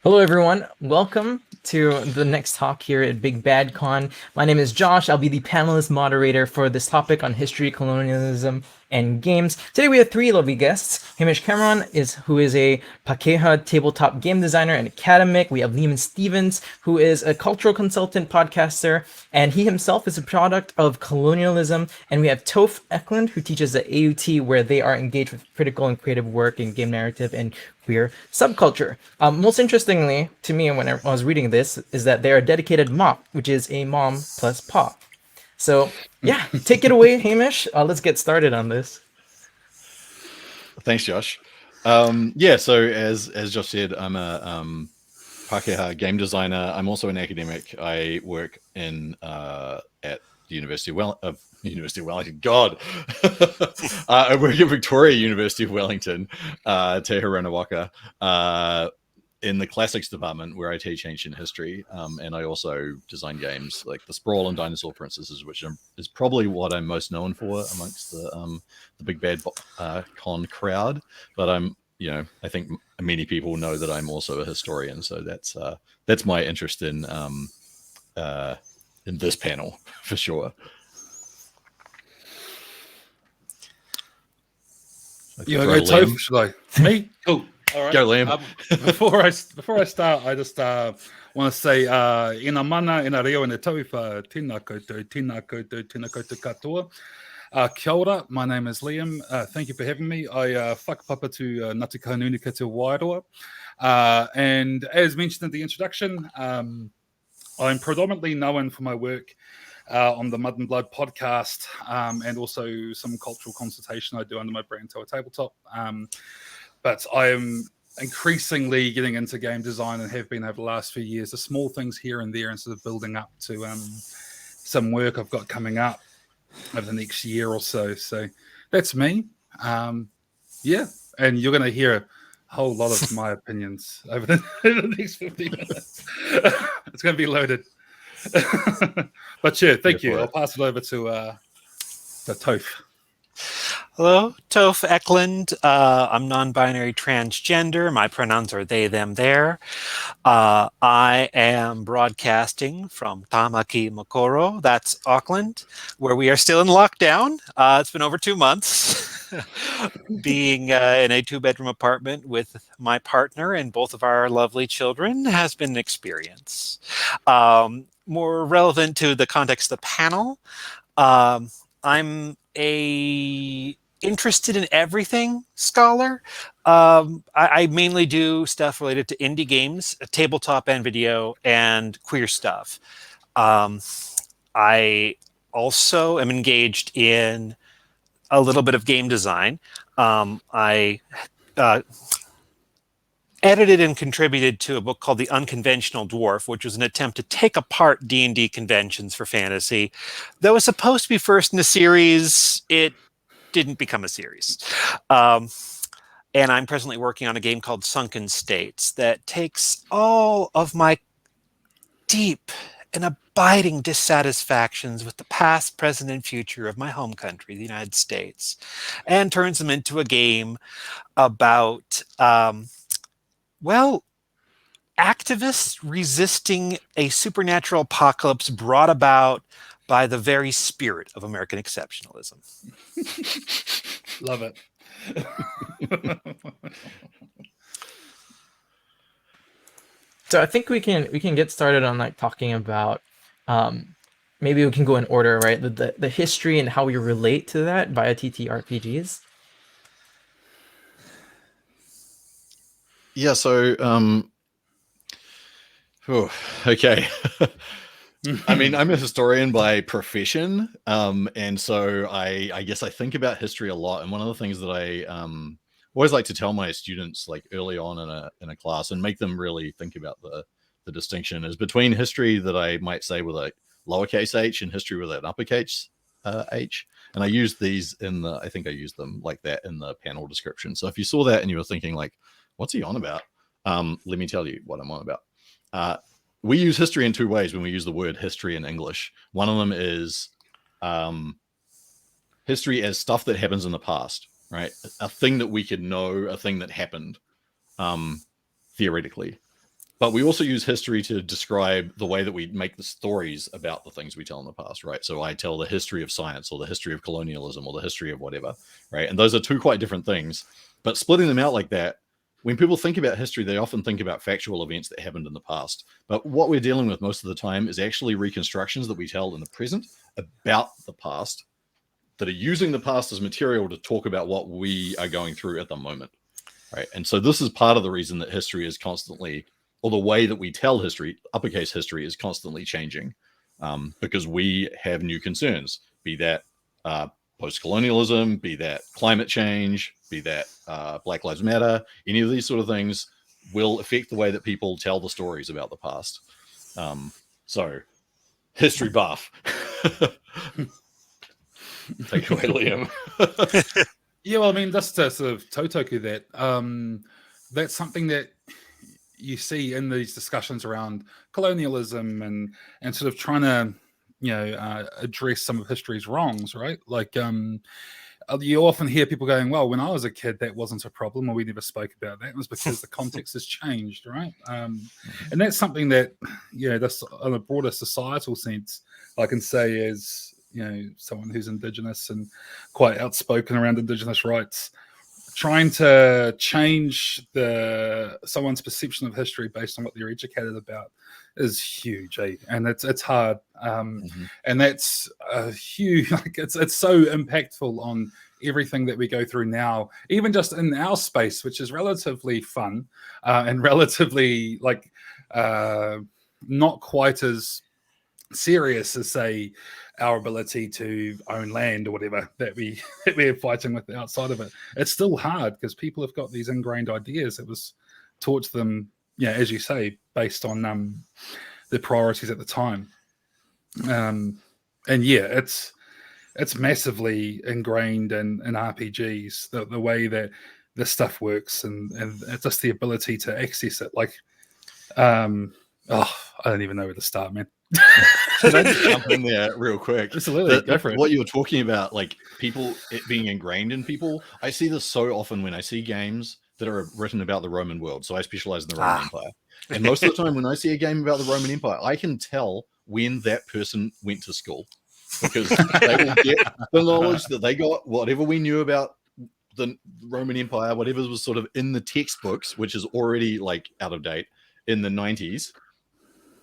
Hello, everyone. Welcome to the next talk here at Big Bad Con. My name is Josh. I'll be the panelist moderator for this topic on history, colonialism, and games. Today we have three lovely guests. Hamish Cameron, who is a Pakeha tabletop game designer and academic. We have Lehman Stevens, who is a cultural consultant, podcaster, and he himself is a product of colonialism. And we have Toph Eklund, who teaches at AUT, where they are engaged with critical and creative work in game narrative and queer subculture. Most interestingly to me when I was reading this is that they're a dedicated mom, which is a mom plus pop. So yeah, take it away, Hamish. Let's get started on this. Thanks, Josh. So as Josh said, I'm a Pakeha game designer. I'm also an academic. I work in at the University of Wellington. God, I work at Victoria University of Wellington, Te Haranawaka, in the classics department where I teach ancient history, and I also design games like the Sprawl and Dinosaur Princesses, which is probably what I'm most known for amongst the Big Bad Con crowd. But I think many people know that I'm also a historian, so that's my interest in this panel for sure. You want to go, Toph? Should I? Me? Cool. All right. Go, Liam. Before I start, I just want to say ina mana, ina reo, ina tauwha, tēnā koutou katoa. Kia ora, my name is Liam. Thank you for having me. I whakapapa to Ngāti Kahungunu Te Wairoa. And as mentioned in the introduction, I'm predominantly known for my work on the Mud and Blood podcast, and also some cultural consultation I do under my brand Toa Tabletop. But I am increasingly getting into game design and have been over the last few years. The small things here and there, and sort of building up to some work I've got coming up over the next year or so. So that's me. And you're going to hear a whole lot of my opinions over the next 50 minutes. It's going to be loaded. But yeah, thank you. I'll pass it over to Toph. Hello, Toph Eklund. I'm non-binary transgender. My pronouns are they, them, their. I am broadcasting from Tamaki Makaurau, that's Auckland, where we are still in lockdown. It's been over 2 months. Being in a 2-bedroom apartment with my partner and both of our lovely children has been an experience. More relevant to the context of the panel, I'm a interested in everything scholar. I mainly do stuff related to indie games, tabletop and video, and queer stuff. I also am engaged in a little bit of game design. I edited and contributed to a book called The Unconventional Dwarf, which was an attempt to take apart D&D conventions for fantasy. That was supposed to be first in a series. It didn't become a series. And I'm presently working on a game called Sunken States that takes all of my deep and abiding dissatisfactions with the past, present, and future of my home country, the United States, and turns them into a game about activists resisting a supernatural apocalypse brought about by the very spirit of American exceptionalism. Love it. So I think we can get started on like talking about maybe we can go in order, right? The history and how we relate to that via TTRPGs. Yeah, so okay. I mean, I'm a historian by profession, and so I guess I think about history a lot. And one of the things that I always like to tell my students, like early on in a class, and make them really think about the distinction is between history that I might say with a lowercase h and history with an uppercase h. And I use these I think I used them like that in the panel description. So if you saw that and you were thinking like, what's he on about? Let me tell you what I'm on about. We use history in two ways when we use the word history in English. One of them is history as stuff that happens in the past, right? A thing that we could know, a thing that happened theoretically. But we also use history to describe the way that we make the stories about the things we tell in the past, right? So I tell the history of science or the history of colonialism or the history of whatever, right? And those are two quite different things. But splitting them out like that, when people think about history, they often think about factual events that happened in the past. But what we're dealing with most of the time is actually reconstructions that we tell in the present about the past that are using the past as material to talk about what we are going through at the moment, right? And so this is part of the reason that history is constantly, or the way that we tell history, uppercase history, is constantly changing, because we have new concerns, be that post-colonialism, be that climate change, be that Black Lives Matter. Any of these sort of things will affect the way that people tell the stories about the past. So, history buff. Take it away, Liam. Yeah, well, I mean, just to sort of Totoku that, that's something that you see in these discussions around colonialism and sort of trying to, address some of history's wrongs, right? Like, you often hear people going, well, when I was a kid, that wasn't a problem, or we never spoke about that. It was because the context has changed, right? And that's something that, this on a broader societal sense, I can say as, someone who's Indigenous and quite outspoken around Indigenous rights, trying to change someone's perception of history based on what they're educated about is huge, and it's hard, and that's a huge, like it's so impactful on everything that we go through now, even just in our space, which is relatively fun and relatively like not quite as serious as, say, our ability to own land or whatever that we're fighting with outside of it. It's still hard because people have got these ingrained ideas that was taught to them, as you say, based on their priorities at the time. And it's massively ingrained in RPGs, the way that this stuff works, and it's just the ability to access it. Like, I don't even know where to start, man. Can I just jump in there real quick? Absolutely, go for it. What you were talking about, like people, it being ingrained in people, I see this so often when I see games that are written about the Roman world. So I specialize in the Roman Empire. And most of the time when I see a game about the Roman Empire, I can tell when that person went to school, because they will get the knowledge that they got, whatever we knew about the Roman Empire, whatever was sort of in the textbooks, which is already like out of date in the 90s,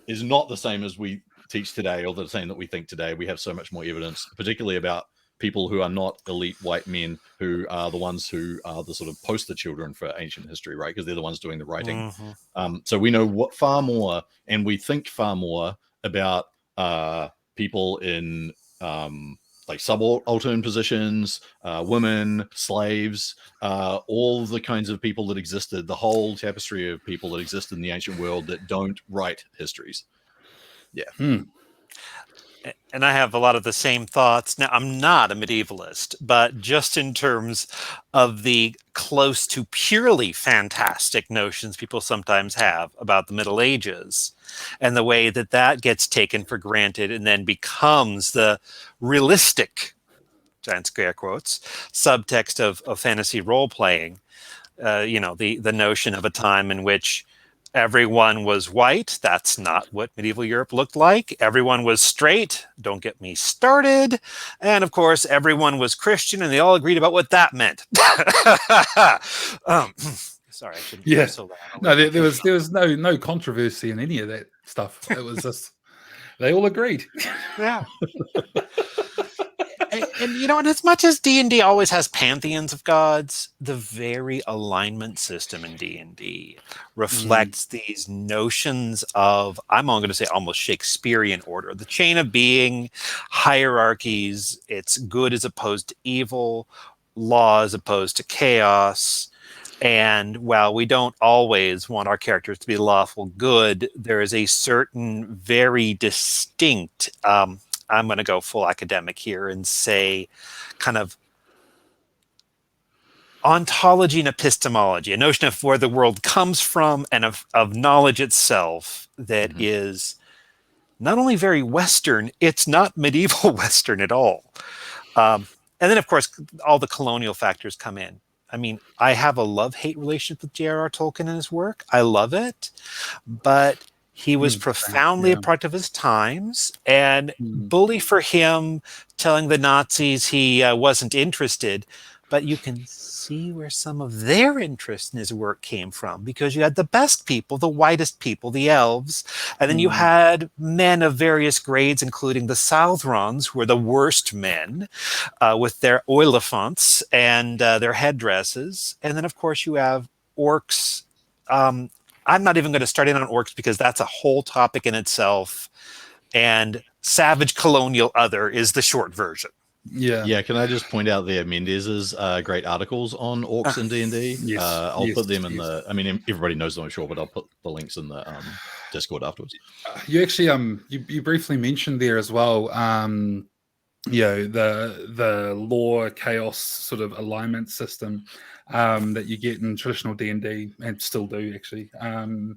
is not the same as we teach today, or the same that we think today. We have so much more evidence, particularly about people who are not elite white men, who are the ones who are the sort of poster children for ancient history, right? Because they're the ones doing the writing. So we know far more, and we think far more about people in like subaltern positions, women, slaves, all the kinds of people that existed, the whole tapestry of people that exist in the ancient world that don't write histories. Yeah. And I have a lot of the same thoughts. Now, I'm not a medievalist, but just in terms of the close to purely fantastic notions people sometimes have about the Middle Ages, and the way that that gets taken for granted and then becomes the realistic, and scare quotes, subtext of fantasy role-playing, the notion of a time in which everyone was white. That's not what medieval Europe looked like. Everyone was straight. Don't get me started. And of course, everyone was Christian, and they all agreed about what that meant. Sorry, I shouldn't be so loud. No, there was no controversy in any of that stuff. It was just they all agreed. Yeah. And as much as D&D always has pantheons of gods, the very alignment system in D&D reflects these notions of, I'm going to say almost Shakespearean order, the chain of being, hierarchies, it's good as opposed to evil, law as opposed to chaos. And while we don't always want our characters to be lawful good, there is a certain very distinct, I'm going to go full academic here and say kind of ontology and epistemology, a notion of where the world comes from and of knowledge itself that is not only very Western, it's not medieval Western at all. And then, of course, all the colonial factors come in. I mean, I have a love-hate relationship with J.R.R. Tolkien and his work. I love it, but he was profoundly a product of his times, and bully for him telling the Nazis he wasn't interested. But you can see where some of their interest in his work came from, because you had the best people, the whitest people, the elves, and then you had men of various grades, including the Southrons, who were the worst men, with their oliphants and their headdresses. And then, of course, you have orcs. I'm not even going to start in on orcs because that's a whole topic in itself. And savage colonial other is the short version. Yeah. Can I just point out there Mendez's great articles on orcs in D&D? Yes. I'll put them in the. I mean, everybody knows them, I'm sure, but I'll put the links in the Discord afterwards. You actually you briefly mentioned there as well. The law chaos sort of alignment system that you get in traditional D&D and still do actually. And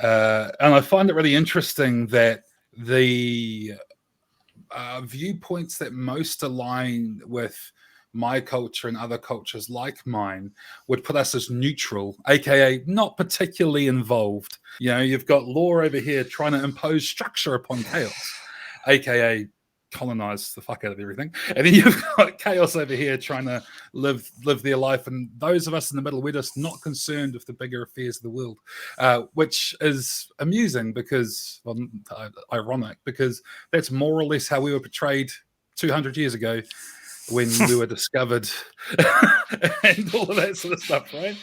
I find it really interesting that the viewpoints that most align with my culture and other cultures like mine would put us as neutral, aka not particularly involved. You've got law over here trying to impose structure upon chaos, aka colonize the fuck out of everything, and then you've got chaos over here trying to live their life, and those of us in the middle, we're just not concerned with the bigger affairs of the world, which is amusing because, well, ironic, because that's more or less how we were portrayed 200 years ago when we were discovered and all of that sort of stuff, right?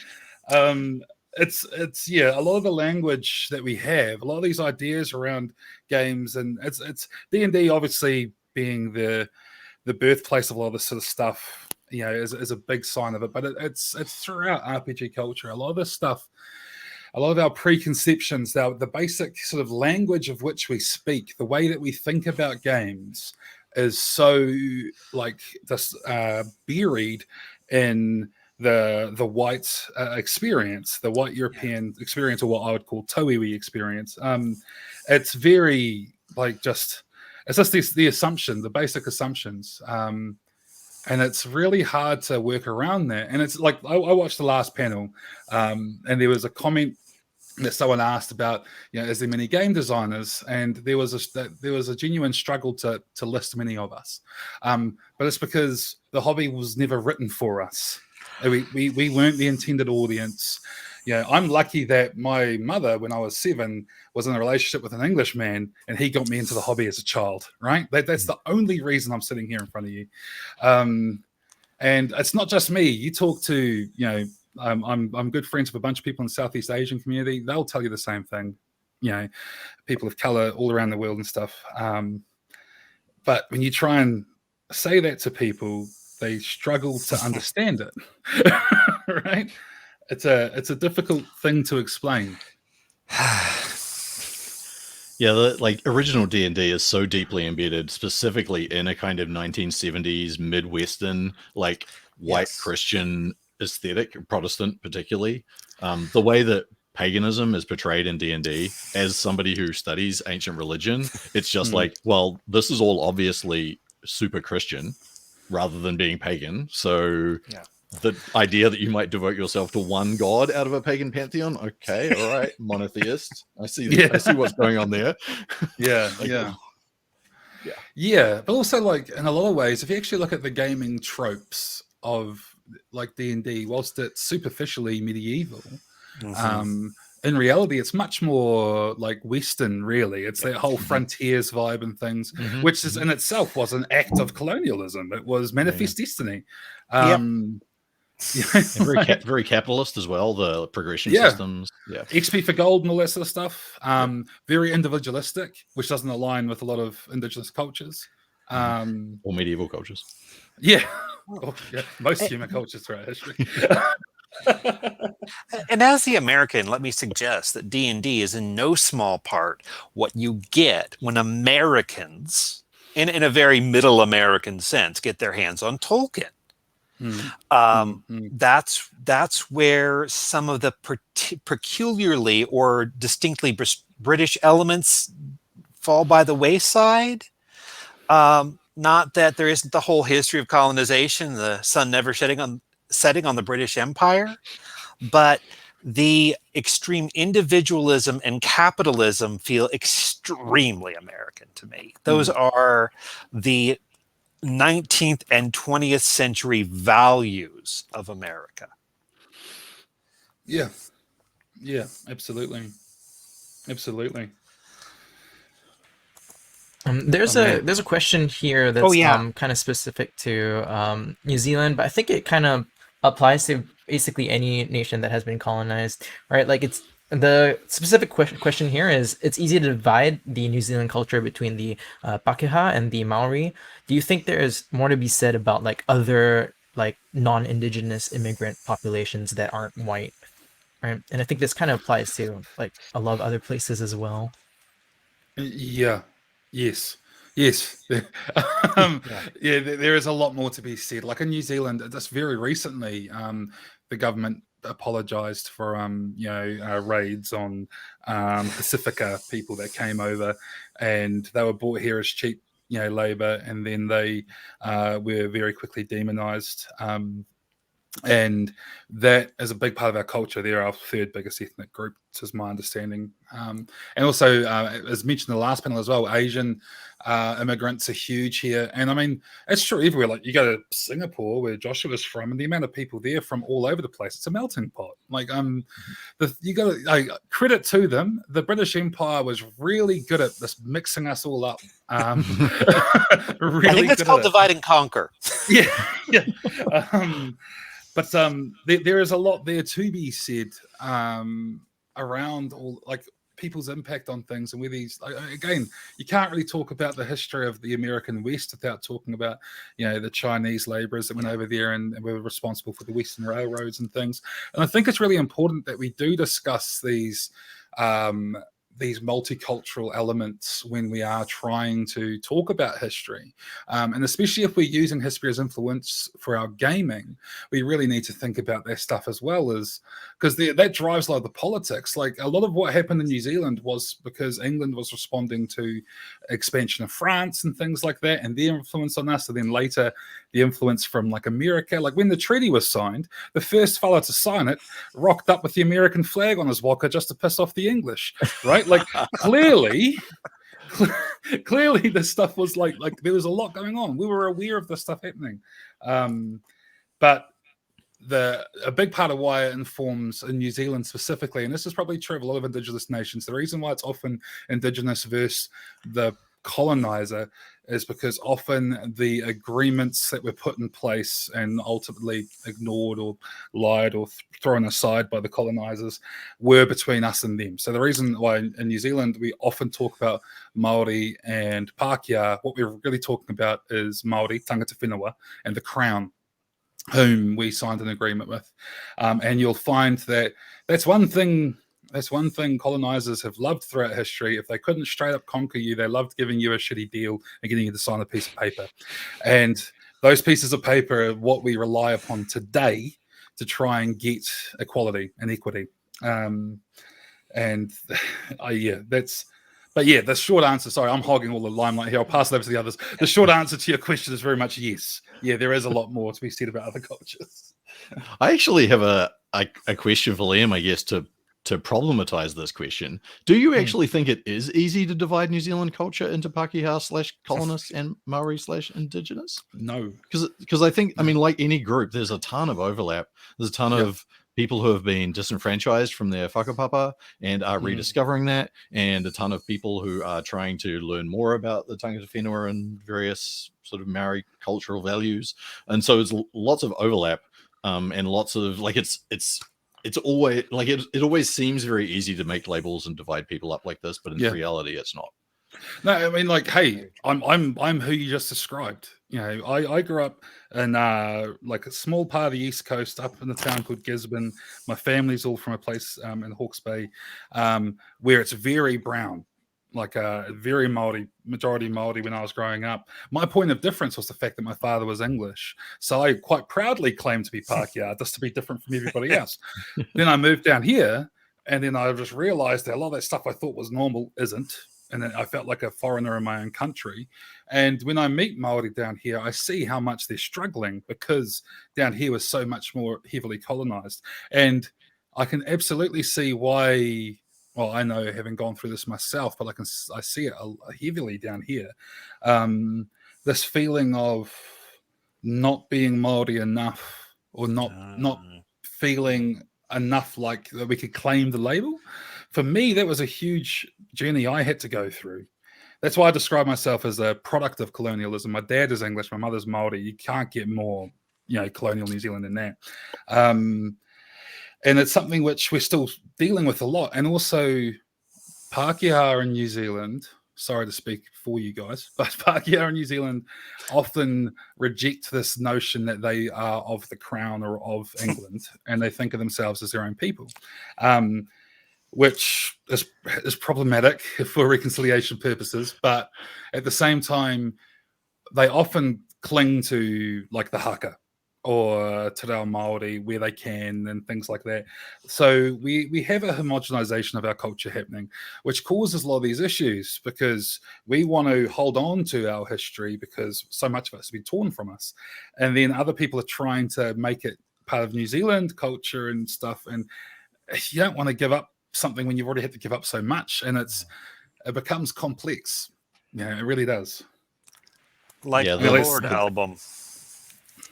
It's a lot of the language that we have, a lot of these ideas around games, and it's D&D obviously being the birthplace of a lot of this sort of stuff, is a big sign of it. But it's throughout RPG culture. A lot of this stuff, a lot of our preconceptions, the basic sort of language of which we speak, the way that we think about games, is so like this buried in the white experience, the white European experience, or what I would call Toiwi experience. It's very it's just the assumption, the basic assumptions, and it's really hard to work around that. And it's like I watched the last panel, and there was a comment that someone asked about, is there many game designers? And there was a genuine struggle to list many of us, but it's because the hobby was never written for us. We weren't the intended audience. I'm lucky that my mother, when I was 7, was in a relationship with an Englishman, and he got me into the hobby as a child. Right? That's the only reason I'm sitting here in front of you. And it's not just me. You talk to, I'm good friends with a bunch of people in the Southeast Asian community. They'll tell you the same thing. People of color all around the world and stuff. But when you try and say that to people, they struggle to understand it. Right? It's a difficult thing to explain. Yeah, original D&D is so deeply embedded, specifically in a kind of 1970s Midwestern, white Christian aesthetic, Protestant particularly. The way that paganism is portrayed in D&D, as somebody who studies ancient religion, it's just this is all obviously super Christian rather than being pagan. So the idea that you might devote yourself to one god out of a pagan pantheon, okay, all right, monotheist. I see what's going on there. Yeah. But also, in a lot of ways, if you actually look at the gaming tropes of D&D, whilst it's superficially medieval, in reality, it's much more Western, really. It's that whole frontiers vibe and things, which is in itself was an act of colonialism. It was manifest destiny. Very capitalist as well, the progression systems. XP for gold and all that sort of stuff. Very individualistic, which doesn't align with a lot of indigenous cultures. Or medieval cultures. Most human cultures throughout history. And as the American, let me suggest that D&D is in no small part what you get when Americans, in a very middle American sense, get their hands on Tolkien. That's where some of the peculiarly or distinctly British elements fall by the wayside. Not that there isn't the whole history of colonization, the sun never setting on setting on the British Empire, but the extreme individualism and capitalism feel extremely American to me. Those are the 19th and 20th century values of America. Yeah, absolutely. There's a question here that's kind of specific to New Zealand, but I think it kind of applies to basically any nation that has been colonized, right? Like it's the specific question here is it's easy to divide the New Zealand culture between the Pakeha and the Maori. Do you think there is more to be said about like other like non-indigenous immigrant populations that aren't white, right? And I think this kind of applies to like a lot of other places as well. Yeah. Yes. There is a lot more to be said. Like in New Zealand, just very recently, the government apologized for raids on Pacifica people that came over, and they were brought here as cheap labor, and then they were very quickly demonized. And that is a big part of our culture. They're our third biggest ethnic group, is my understanding. And also, as mentioned in the last panel as well, Asian immigrants are huge here. And I mean, it's true everywhere. Like you go to Singapore, where Joshua was from, and the amount of people there from all over the place, it's a melting pot. Like, you got to credit to them. The British Empire was really good at this mixing us all up. Really, I think that's called divide and conquer. Yeah. But there is a lot there to be said around all like people's impact on things, and where these again, you can't really talk about the history of the American West without talking about the Chinese laborers that went over there and were responsible for the Western railroads and things. And I think it's really important that we do discuss these multicultural elements when we are trying to talk about history. And especially if we're using history as influence for our gaming, we really need to think about that stuff as well, as because that drives a lot of the politics. Like a lot of what happened in New Zealand was because England was responding to expansion of France and things like that, and their influence on us. And then later, the influence from like America. Like when the treaty was signed, the first fellow to sign it rocked up with the American flag on his walker just to piss off the English, right? Like clearly this stuff was like there was a lot going on. We were aware of this stuff happening. But a big part of why it informs in New Zealand specifically, and this is probably true of a lot of Indigenous nations, the reason why it's often Indigenous versus the colonizer is because often the agreements that were put in place and ultimately ignored or lied or thrown aside by the colonizers were between us and them. So the reason why in New Zealand we often talk about Maori and Pākehā, what we're really talking about is Maori, tangata whenua, and the Crown, whom we signed an agreement with. And you'll find that that's one thing colonizers have loved throughout history. If they couldn't straight up conquer you, they loved giving you a shitty deal and getting you to sign a piece of paper. And those pieces of paper are what we rely upon today to try and get equality and equity. The short answer, sorry, I'm hogging all the limelight here. I'll pass it over to the others. The short answer to your question is very much yes. Yeah, there is a lot more to be said about other cultures. I actually have a question for Liam, I guess, to problematize this question. Do you actually think it is easy to divide New Zealand culture into Pākehā / colonists and Maori / indigenous? No. Because I think, I mean, like any group, there's a ton of overlap. There's a ton of people who have been disenfranchised from their whakapapa and are rediscovering that, and a ton of people who are trying to learn more about the tangata whenua and various sort of Maori cultural values. And so it's lots of overlap, and lots of like it's always like it always seems very easy to make labels and divide people up like this, but in reality it's not. No, I mean, like, hey, I'm who you just described. I grew up in like a small part of the East Coast, up in a town called Gisborne. My family's all from a place in Hawke's Bay, where it's very brown, like a very majority Maori when I was growing up. My point of difference was the fact that my father was English. So I quite proudly claimed to be Pākehā, just to be different from everybody else. Then I moved down here, and then I just realized that a lot of that stuff I thought was normal isn't. and I felt like a foreigner in my own country. And when I meet Maori down here, I see how much they're struggling because down here was so much more heavily colonized. And I can absolutely see why. Well, I know having gone through this myself, but I see it heavily down here. This feeling of not being Maori enough, or not feeling enough like that we could claim the label. For me, that was a huge journey I had to go through. That's why I describe myself as a product of colonialism. My dad is English, my mother's Maori. You can't get more, colonial New Zealand than that. And it's something which we're still dealing with a lot. And also, Pākehā in New Zealand, sorry to speak for you guys, but Pākehā in New Zealand often reject this notion that they are of the crown or of England, and they think of themselves as their own people, which is problematic for reconciliation purposes. But at the same time, they often cling to like the haka or te reo Māori where they can and things like that. So we have a homogenization of our culture happening, which causes a lot of these issues because we want to hold on to our history because so much of it has been torn from us. And then other people are trying to make it part of New Zealand culture and stuff. And you don't want to give up something when you've already had to give up so much. And it becomes complex. Yeah, it really does. Like Yeah, the the- Lord album.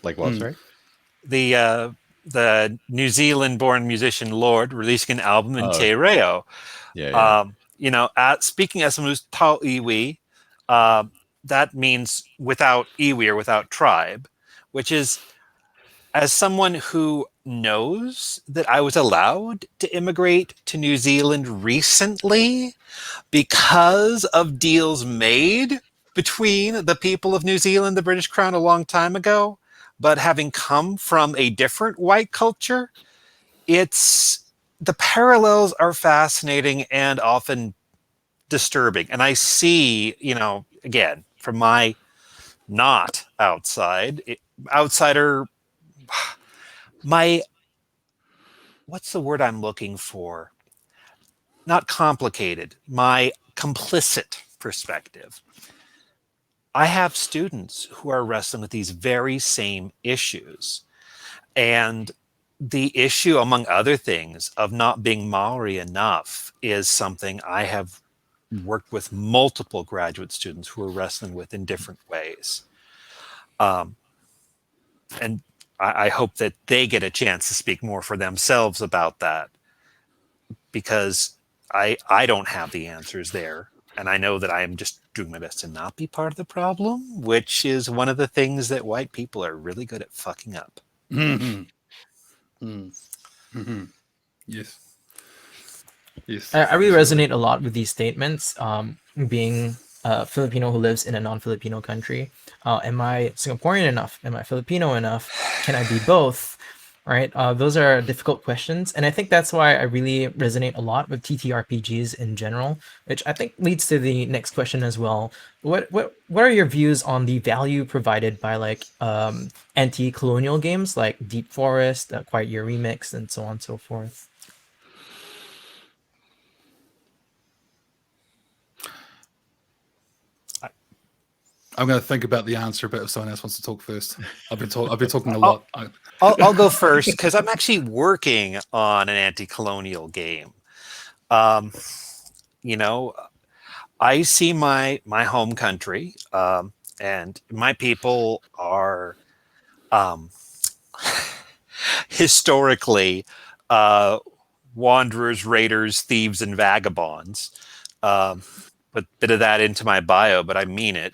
Like what? Sorry. The New Zealand-born musician Lord releasing an album in Oh. Te Reo. Yeah. Speaking as someone who's tau iwi, that means without iwi or without tribe, which is, as someone who knows that I was allowed to immigrate to New Zealand recently because of deals made between the people of New Zealand, the British Crown, a long time ago, but having come from a different white culture, the parallels are fascinating and often disturbing. And I see, again, from my not outsider, what's the word I'm looking for? Not complicated, my complicit perspective. I have students who are wrestling with these very same issues. And the issue, among other things, of not being Maori enough is something I have worked with multiple graduate students who are wrestling with in different ways. And I hope that they get a chance to speak more for themselves about that, because I don't have the answers there. And I know that I am just doing my best to not be part of the problem, which is one of the things that white people are really good at fucking up. Mm-hmm. Mm-hmm. Yes. I really resonate a lot with these statements. Being a Filipino who lives in a non-Filipino country, am I Singaporean enough? Am I Filipino enough? Can I be both? Right? Those are difficult questions, and I think that's why I really resonate a lot with TTRPGs in general, which I think leads to the next question as well. What are your views on the value provided by like anti-colonial games like Deep Forest, Quiet Year Remix, and so on and so forth? I'm going to think about the answer, but if someone else wants to talk first, I've been talking a lot. I'll go first because I'm actually working on an anti-colonial game. I see my home country, and my people are historically wanderers, raiders, thieves, and vagabonds. Put a bit of that into my bio, but I mean it.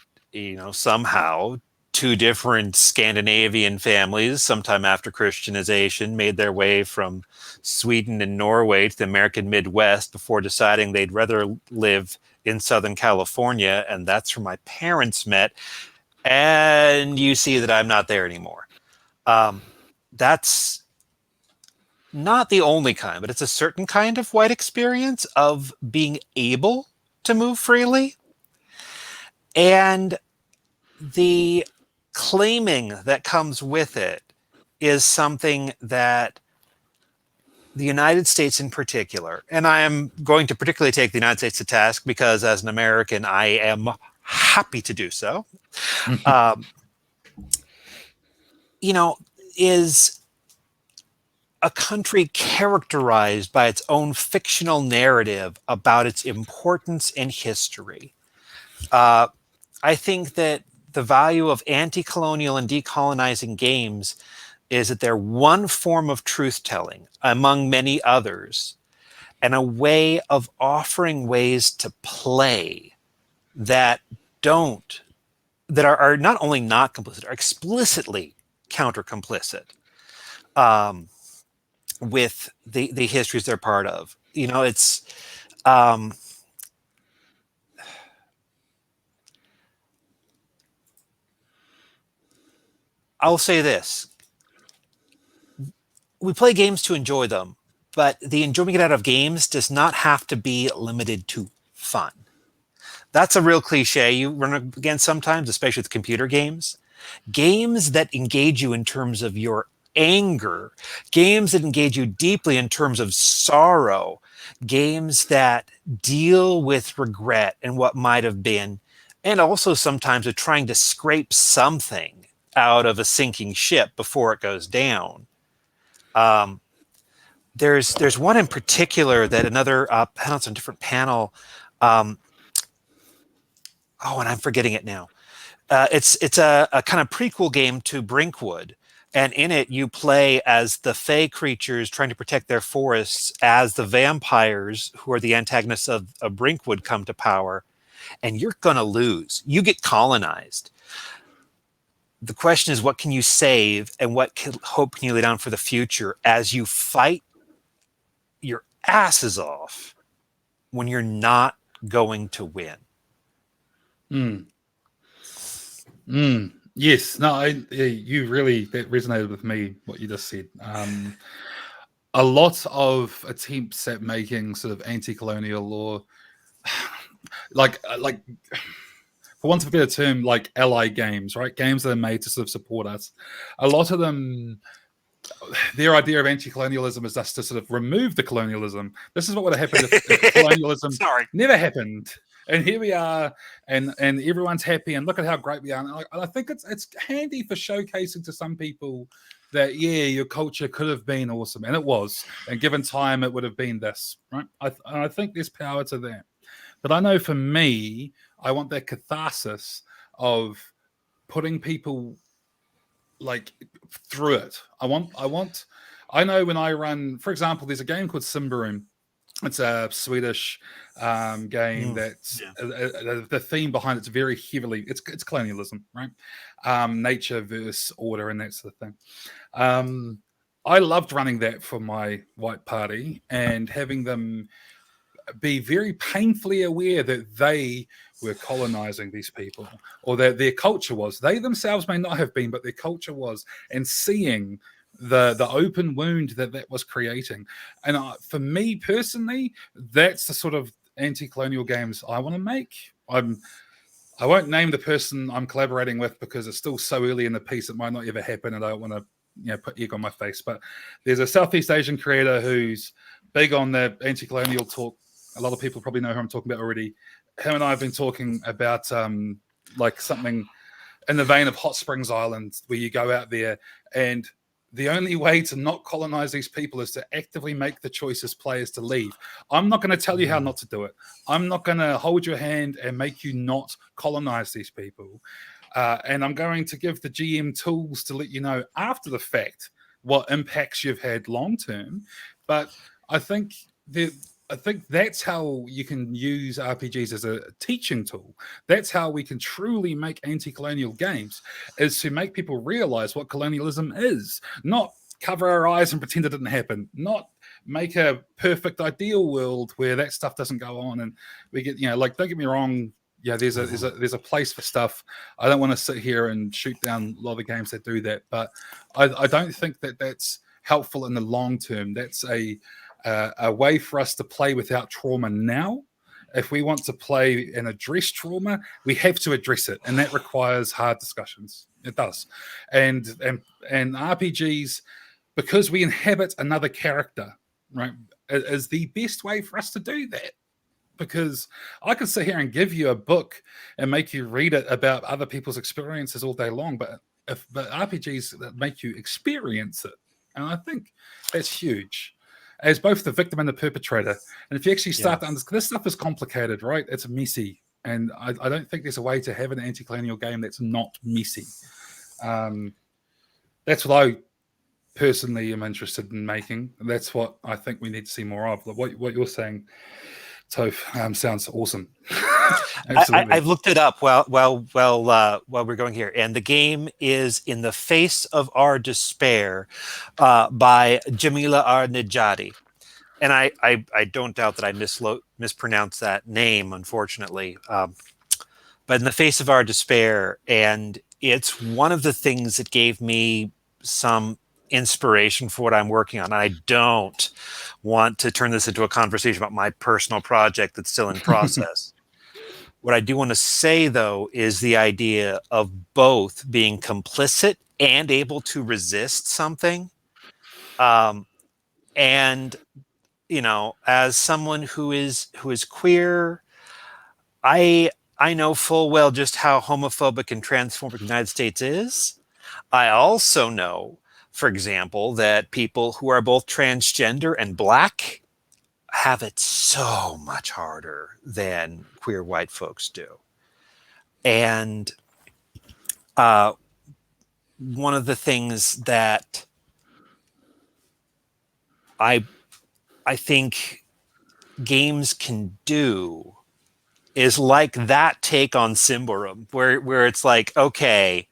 Somehow two different Scandinavian families, sometime after Christianization, made their way from Sweden and Norway to the American Midwest before deciding they'd rather live in Southern California, and that's where my parents met. And you see that I'm not there anymore. That's not the only kind, but it's a certain kind of white experience of being able to move freely. And the claiming that comes with it is something that the United States in particular, and I am going to particularly take the United States to task because as an American, I am happy to do so, is a country characterized by its own fictional narrative about its importance and history. I think that the value of anti-colonial and decolonizing games is that they're one form of truth-telling among many others, and a way of offering ways to play that are not only not complicit, are explicitly counter-complicit with the histories they're part of. It's I'll say this. We play games to enjoy them, but the enjoyment we get out of games does not have to be limited to fun. That's a real cliche you run up against sometimes, especially with computer games. Games that engage you in terms of your anger, games that engage you deeply in terms of sorrow, games that deal with regret and what might have been, and also sometimes with trying to scrape something out of a sinking ship before it goes down. There's one in particular that another panel's on a different panel. And I'm forgetting it now. It's a kind of prequel game to Brinkwood, and in it you play as the Fey creatures trying to protect their forests as the vampires who are the antagonists of Brinkwood come to power, and you're going to lose. You get colonized. The question is, what can you save and what hope can you lay down for the future as you fight your asses off when you're not going to win? Yes. No, you really, that resonated with me, what you just said. A lot of attempts at making sort of anti-colonial or like for want of a better term, like ally games, right? Games that are made to sort of support us. A lot of them, their idea of anti-colonialism is just to sort of remove the colonialism. This is what would have happened if colonialism never happened. And here we are, and everyone's happy, and look at how great we are. And I think it's handy for showcasing to some people that, yeah, your culture could have been awesome, and it was. And given time, it would have been this, right? I think there's power to that. But I know for me, I want that catharsis of putting people like through it. I know when I run, for example, there's a game called Simbaroom. It's a Swedish game that's the theme behind it's very heavily it's colonialism, right? Nature versus order and that sort of thing. I loved running that for my white party and having them be very painfully aware that they were colonizing these people, or that their culture was. They themselves may not have been, but their culture was, and seeing the open wound that was creating. And for me personally, that's the sort of anti-colonial games I want to make. I won't name the person I'm collaborating with because it's still so early in the piece it might not ever happen, and I don't want to put egg on my face. But there's a Southeast Asian creator who's big on the anti-colonial talk. A lot of people probably know who I'm talking about already. Him and I have been talking about like something in the vein of Hot Springs Island, where you go out there and the only way to not colonize these people is to actively make the choice as players to leave. I'm not going to tell you how not to do it. I'm not going to hold your hand and make you not colonize these people. And I'm going to give the GM tools to let you know after the fact what impacts you've had long term. But I think that's how you can use RPGs as a teaching tool. That's how we can truly make anti-colonial games, is to make people realize what colonialism is. Not cover our eyes and pretend it didn't happen. Not make a perfect ideal world where that stuff doesn't go on and we get, don't get me wrong, there's a place for stuff. I don't want to sit here and shoot down a lot of games that do that, but I don't think that that's helpful in the long term. That's a way for us to play without trauma now. If we want to play and address trauma, we have to address it, and that requires hard discussions. It does. And RPGs, because we inhabit another character, right, is the best way for us to do that. Because I could sit here and give you a book and make you read it about other people's experiences all day long, but RPGs that make you experience it, and I think that's huge, as both the victim and the perpetrator. And if you actually start to understand, this stuff is complicated, right? It's messy, and I don't think there's a way to have an anti-colonial game that's not messy. That's what I personally am interested in making. That's what I think we need to see more of. What you're saying, Toph, sounds awesome. I've looked it up while we're going here, and the game is In the Face of Our Despair by Jamila Arnejadi. And I don't doubt that I mispronounced that name, unfortunately. But In the Face of Our Despair, and it's one of the things that gave me some inspiration for what I'm working on. I don't want to turn this into a conversation about my personal project that's still in process. What I do want to say, though, is the idea of both being complicit and able to resist something. And, you know, as someone who is queer, I know full well just how homophobic and transphobic the United States is. I also know, for example, that people who are both transgender and Black have it so much harder than queer white folks do. And one of the things that I think games can do is like that take on Symbaroum, where it's like, okay,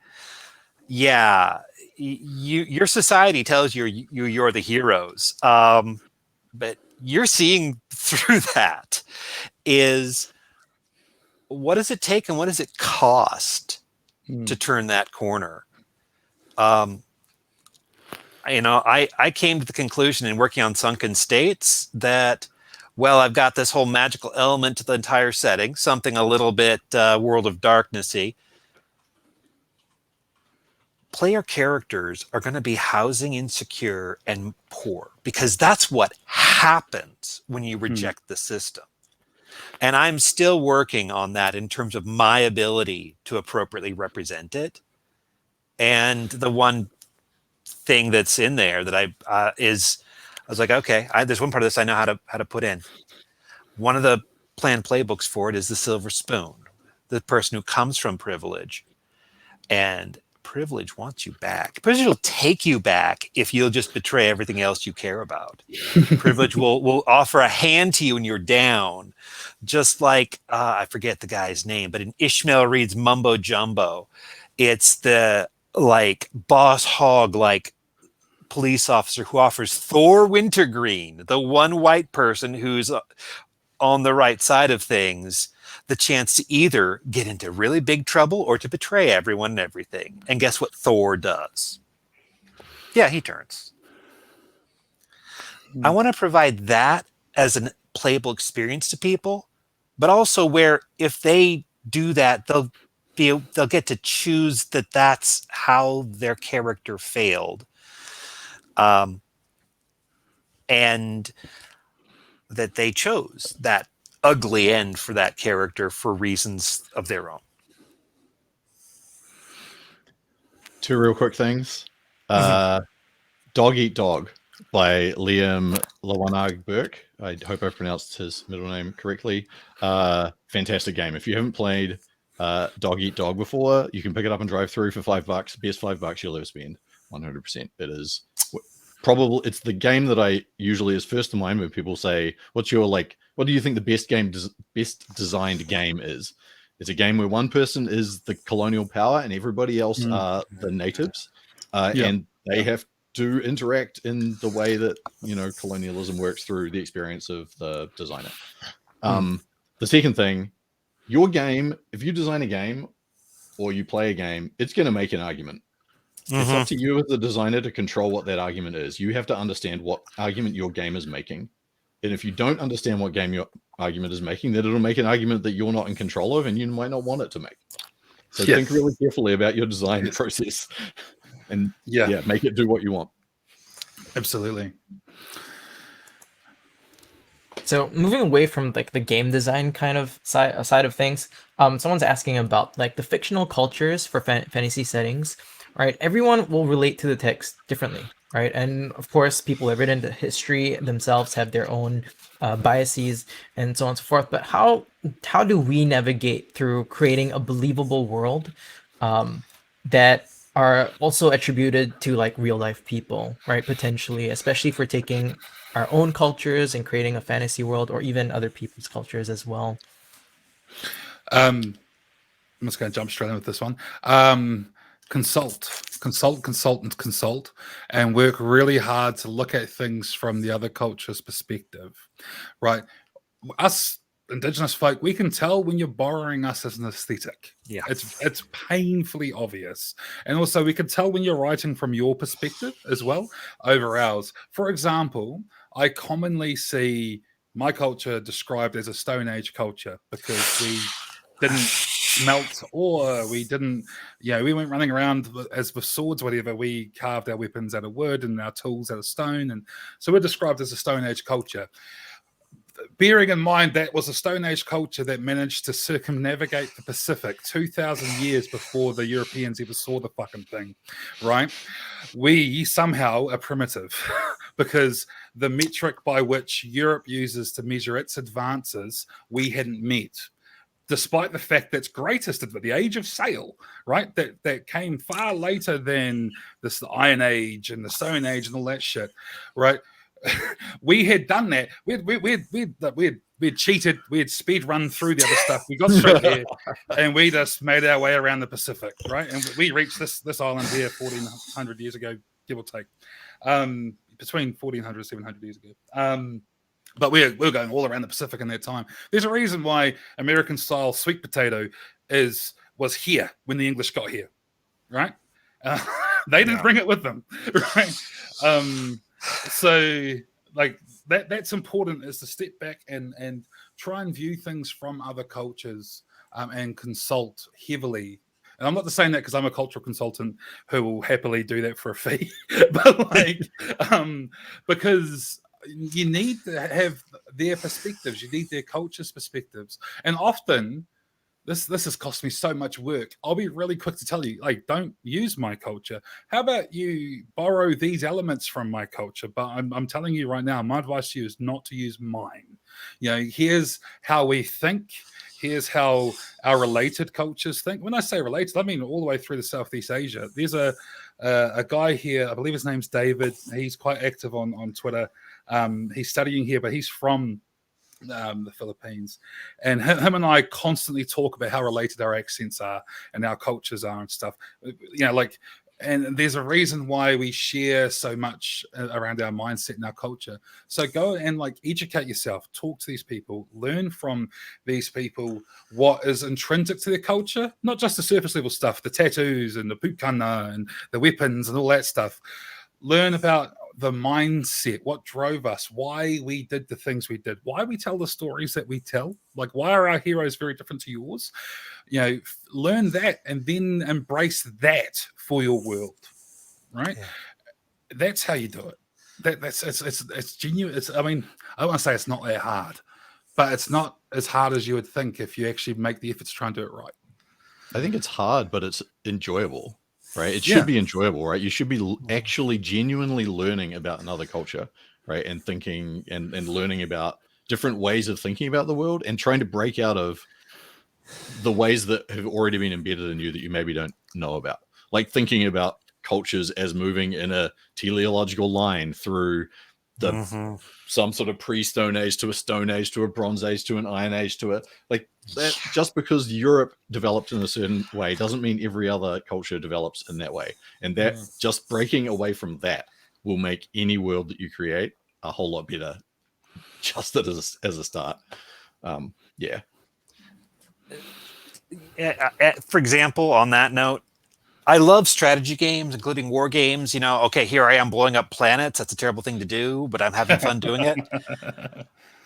yeah, your society tells you're the heroes, but you're seeing through that. Is what does it take and what does it cost to turn that corner? You know, I came to the conclusion in working on Sunken States that, well, I've got this whole magical element to the entire setting, something a little bit World of Darkness-y. Player characters are going to be housing insecure and poor because that's what happens when you reject the system. And I'm still working on that in terms of my ability to appropriately represent it. And the one thing that's in there that I was like, okay, there's one part of this I know how to put in. One of the planned playbooks for it is the silver spoon, the person who comes from privilege, and privilege wants you back. Privilege will take you back if you'll just betray everything else you care about. Privilege will offer a hand to you when you're down, just like I forget the guy's name, but in Ishmael Reed's Mumbo Jumbo, it's the like boss hog like police officer who offers Thor Wintergreen, the one white person who's on the right side of things, the chance to either get into really big trouble or to betray everyone and everything. And guess what Thor does? Yeah, he turns. I want to provide that as a playable experience to people, but also where if they do that, they'll get to choose that that's how their character failed. And that they chose that ugly end for that character for reasons of their own. Two real quick things. Dog Eat Dog by Liam Lawanag Burke. I hope I pronounced his middle name correctly. Fantastic game. If you haven't played Dog Eat Dog before, you can pick it up and drive through for $5. Best $5 you'll ever spend. 100%. It is probably, it's the game that I usually is first in mind when people say, what do you think the best designed game is? It's a game where one person is the colonial power and everybody else are the natives. And they have to interact in the way that, you know, colonialism works through the experience of the designer. The second thing, your game, if you design a game or you play a game, it's going to make an argument. It's up to you as the designer to control what that argument is. You have to understand what argument your game is making. And if you don't understand what game your argument is making, then it'll make an argument that you're not in control of and you might not want it to make. So think really carefully about your design process and make it do what you want. Absolutely. So moving away from like the game design kind of side of things, someone's asking about like the fictional cultures for fantasy settings, right? Everyone will relate to the text differently, right? And of course, people who have written the history themselves have their own biases and so on and so forth. But how do we navigate through creating a believable world that are also attributed to like real life people, right? Potentially, especially if we're taking our own cultures and creating a fantasy world, or even other people's cultures as well. I'm just going to jump straight in with this one. Consult, and work really hard to look at things from the other culture's perspective, right? Us Indigenous folk, we can tell when you're borrowing us as an aesthetic. Yeah. It's painfully obvious. And also we can tell when you're writing from your perspective as well over ours. For example, I commonly see my culture described as a Stone Age culture because we didn't smelt ore, we didn't, we went running around as with swords, whatever. We carved our weapons out of wood and our tools out of stone. And so we're described as a Stone Age culture. Bearing in mind that was a Stone Age culture that managed to circumnavigate the Pacific 2,000 years before the Europeans ever saw the fucking thing, right? We somehow are primitive because the metric by which Europe uses to measure its advances, we hadn't met. Despite the fact that's greatest at the age of sail, right? That came far later than the Iron Age and the Stone Age and all that shit, right? We had done that. We'd cheated. We had speed run through the other stuff. We got straight there, and we just made our way around the Pacific, right? And we reached this island here 1,400 years ago, give or take, between 1,400 and 700 years ago. But we're going all around the Pacific in that time. There's a reason why American-style sweet potato was here when the English got here, right? They didn't bring it with them, right? So like that's important, is to step back and try and view things from other cultures and consult heavily. And I'm not just saying that because I'm a cultural consultant who will happily do that for a fee, but like because you need to have their perspectives, you need their culture's perspectives. And often this has cost me so much work. I'll be really quick to tell you, like, don't use my culture. How about you borrow these elements from my culture? But I'm telling you right now, my advice to you is not to use mine. Here's how we think. Here's how our related cultures think. When I say related, I mean all the way through the Southeast Asia. There's a guy here, I believe his name's David. He's quite active on Twitter. He's studying here, but he's from the Philippines, and him and I constantly talk about how related our accents are and our cultures are and stuff. And there's a reason why we share so much around our mindset and our culture. So go and educate yourself, talk to these people, learn from these people what is intrinsic to their culture, not just the surface level stuff, the tattoos and the pukana and the weapons and all that stuff. Learn about the mindset, what drove us, why we did the things we did, why we tell the stories that we tell, why are our heroes very different to yours. Learn that and then embrace that for your world, right? Yeah. That's how you do it. It's genuine. I don't want to say it's not that hard, but it's not as hard as you would think if you actually make the effort to try and do it right. I think it's hard, but it's enjoyable. Right, it should be enjoyable, right? You should be actually genuinely learning about another culture, right? And thinking and learning about different ways of thinking about the world and trying to break out of the ways that have already been embedded in you that you maybe don't know about. Like thinking about cultures as moving in a teleological line through the some sort of pre-Stone Age to a Stone Age to a Bronze Age to an Iron Age to a that. Just because Europe developed in a certain way doesn't mean every other culture develops in that way. And that just breaking away from that will make any world that you create a whole lot better, just as a start. For example, on that note, I love strategy games, including war games. Okay, here I am blowing up planets. That's a terrible thing to do, but I'm having fun doing it.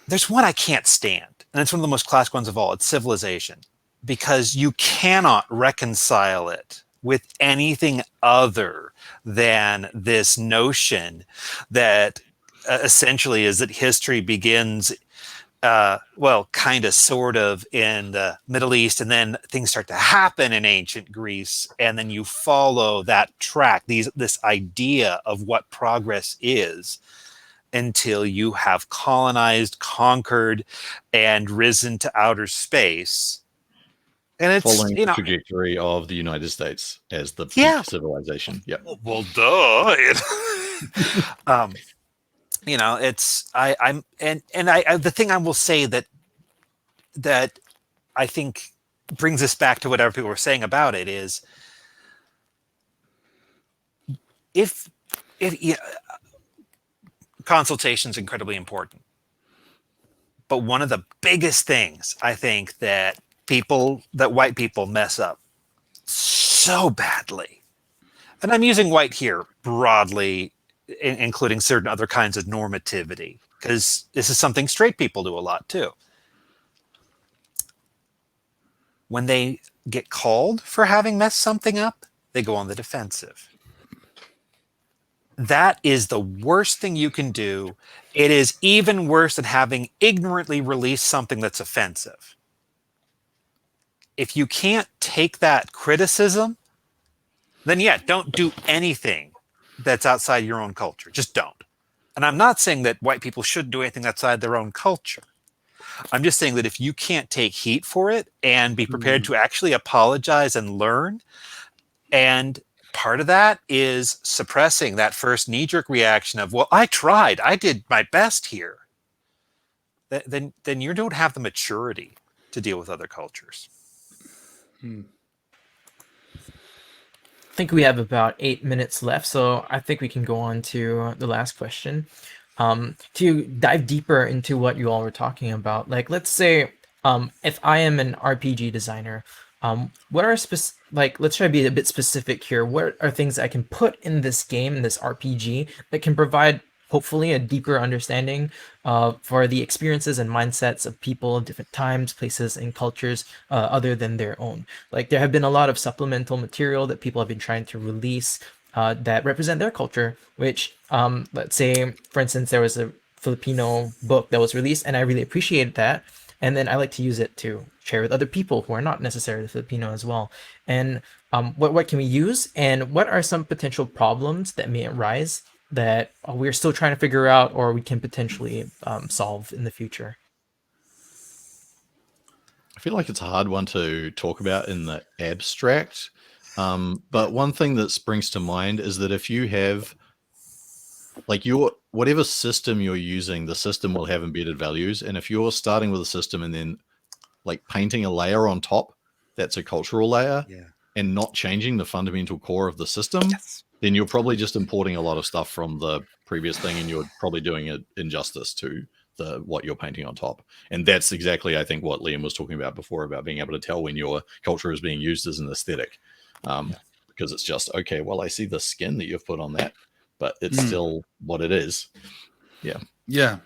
There's one I can't stand, and it's one of the most classic ones of all. It's Civilization, because you cannot reconcile it with anything other than this notion that essentially is that history begins well, kind of, sort of in the Middle East, and then things start to happen in ancient Greece, and then you follow that track, this idea of what progress is, until you have colonized, conquered, and risen to outer space. And it's, Following the trajectory of the United States as the peak civilization. Yeah. Well, duh. It's I'm the thing I will say that I think brings us back to whatever people were saying about it is if consultation is incredibly important, but one of the biggest things I think that white people mess up so badly, and I'm using white here broadly, including certain other kinds of normativity, because this is something straight people do a lot too. When they get called for having messed something up, they go on the defensive. That is the worst thing you can do. It is even worse than having ignorantly released something that's offensive. If you can't take that criticism, then don't do anything that's outside your own culture. Just don't. And I'm not saying that white people shouldn't do anything outside their own culture. I'm just saying that if you can't take heat for it and be prepared to actually apologize and learn, and part of that is suppressing that first knee-jerk reaction of, well, I tried, I did my best here, then you don't have the maturity to deal with other cultures. I think we have about 8 minutes left, so I think we can go on to the last question. To dive deeper into what you all were talking about, like, let's say if I am an RPG designer, what are let's try to be a bit specific here. What are things I can put in this game, in this RPG, that can provide hopefully a deeper understanding for the experiences and mindsets of people of different times, places, and cultures other than their own? Like, there have been a lot of supplemental material that people have been trying to release that represent their culture, which, let's say, for instance, there was a Filipino book that was released, and I really appreciated that. And then I like to use it to share with other people who are not necessarily Filipino as well. And what can we use, and what are some potential problems that may arise that we're still trying to figure out, or we can potentially solve in the future? I feel like it's a hard one to talk about in the abstract. But one thing that springs to mind is that if you have, like, whatever system you're using, the system will have embedded values. And if you're starting with a system and then like painting a layer on top, that's a cultural layer, and not changing the fundamental core of the system, then you're probably just importing a lot of stuff from the previous thing, and you're probably doing an injustice to what you're painting on top. And that's exactly, I think, what Liam was talking about before, about being able to tell when your culture is being used as an aesthetic. Because it's just, okay, well, I see the skin that you've put on that, but it's still what it is. Yeah.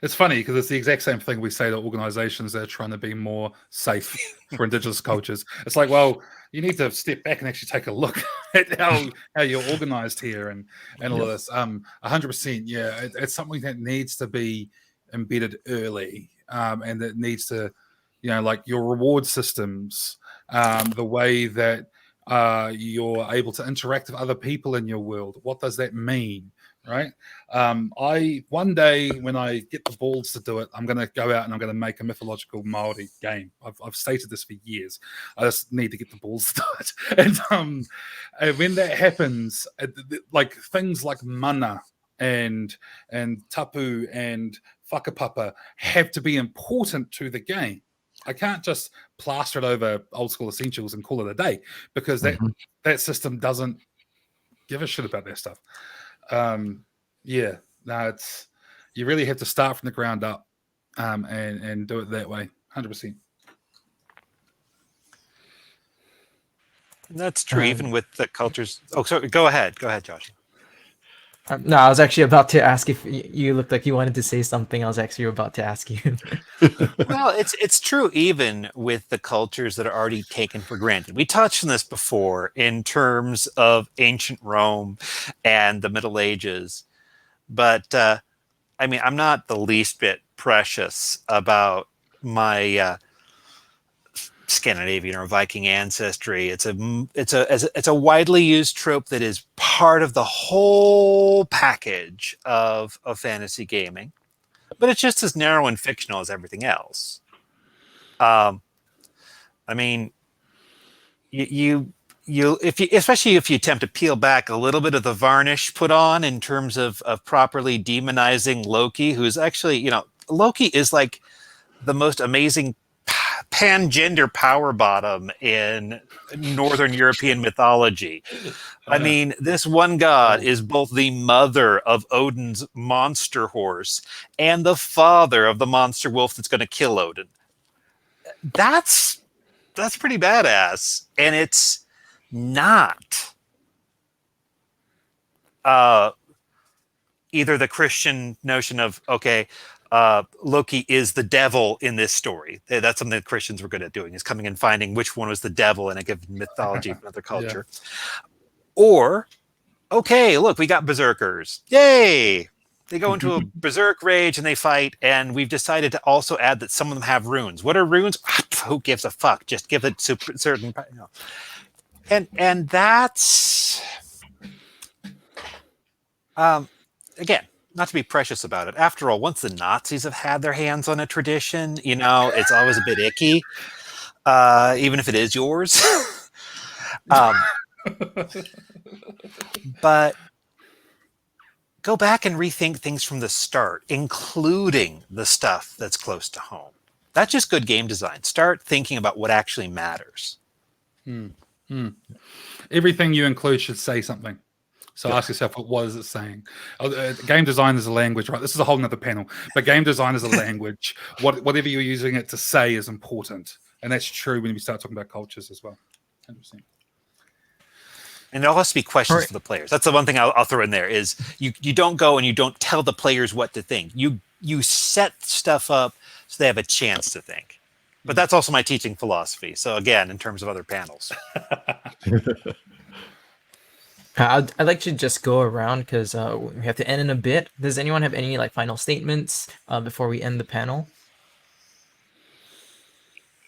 It's funny because it's the exact same thing we say to organizations that are trying to be more safe for Indigenous cultures. It's like, well, you need to step back and actually take a look at how you're organized here and all of this. 100%. Yeah, it's something that needs to be embedded early, and that needs to, like your reward systems, the way that you're able to interact with other people in your world. What does that mean? Right. One day when I get the balls to do it, I'm going to go out and I'm going to make a mythological Maori game. I've stated this for years. I just need to get the balls to do it. And when that happens, like things like mana and tapu and whakapapa have to be important to the game. I can't just plaster it over old school essentials and call it a day, because that system doesn't give a shit about that stuff. It's, you really have to start from the ground up, and do it that way. 100%. That's true, even with the cultures. Oh, sorry. Go ahead, Josh. No, I was actually about to ask if you looked like you wanted to say something. I was actually about to ask you. Well, it's true even with the cultures that are already taken for granted. We touched on this before in terms of ancient Rome and the Middle Ages. But, I mean, I'm not the least bit precious about my Scandinavian or Viking ancestry. It's a widely used trope that is part of the whole package of fantasy gaming, but it's just as narrow and fictional as everything else. I mean, especially if you attempt to peel back a little bit of the varnish put on in terms of properly demonizing Loki, who's actually, Loki is like the most amazing pan-gender power bottom in Northern European mythology. I mean, this one god is both the mother of Odin's monster horse and the father of the monster wolf that's going to kill Odin. That's pretty badass, and it's not either the Christian notion of, okay, Loki is the devil in this story. That's something that Christians were good at doing, is coming and finding which one was the devil in a given mythology of another culture. Yeah. Or, okay, look, we got berserkers. Yay! They go into a berserk rage and they fight, and we've decided to also add that some of them have runes. What are runes? Who gives a fuck? Just give it certain... And that's... again, not to be precious about it. After all, once the Nazis have had their hands on a tradition, it's always a bit icky, even if it is yours. But go back and rethink things from the start, including the stuff that's close to home. That's just good game design. Start thinking about what actually matters. Everything you include should say something. So ask yourself, what is it saying? Game design is a language, right? This is a whole nother panel. But game design is a language. Whatever you're using it to say is important. And that's true when we start talking about cultures as well. 100%. And it all has to be questions for the players. That's the one thing I'll throw in there is you don't go and you don't tell the players what to think. You set stuff up so they have a chance to think. But that's also my teaching philosophy. So again, in terms of other panels. I'd like to just go around because we have to end in a bit. Does anyone have any final statements before we end the panel?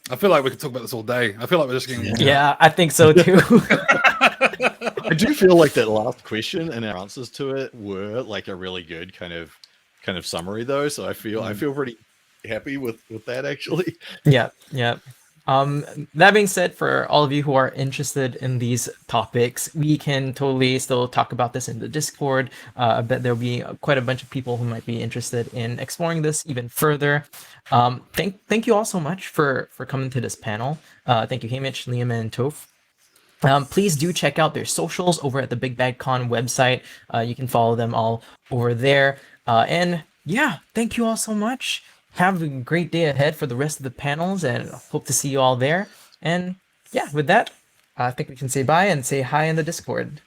I feel like we could talk about this all day. I feel like we're just getting... Yeah, I think so too. I do feel like that last question and our answers to it were like a really good kind of summary though. So I feel pretty happy with that actually. Yeah. That being said, for all of you who are interested in these topics, we can totally still talk about this in the Discord. I bet there'll be quite a bunch of people who might be interested in exploring this even further. Thank you all so much for coming to this panel. Thank you, Hamish, Liam, and Toph. Please do check out their socials over at the Big Bad Con website. You can follow them all over there. And yeah, thank you all so much. Have a great day ahead for the rest of the panels, and hope to see you all there. And yeah, with that, I think we can say bye and say hi in the Discord.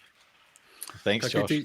Thanks, Josh.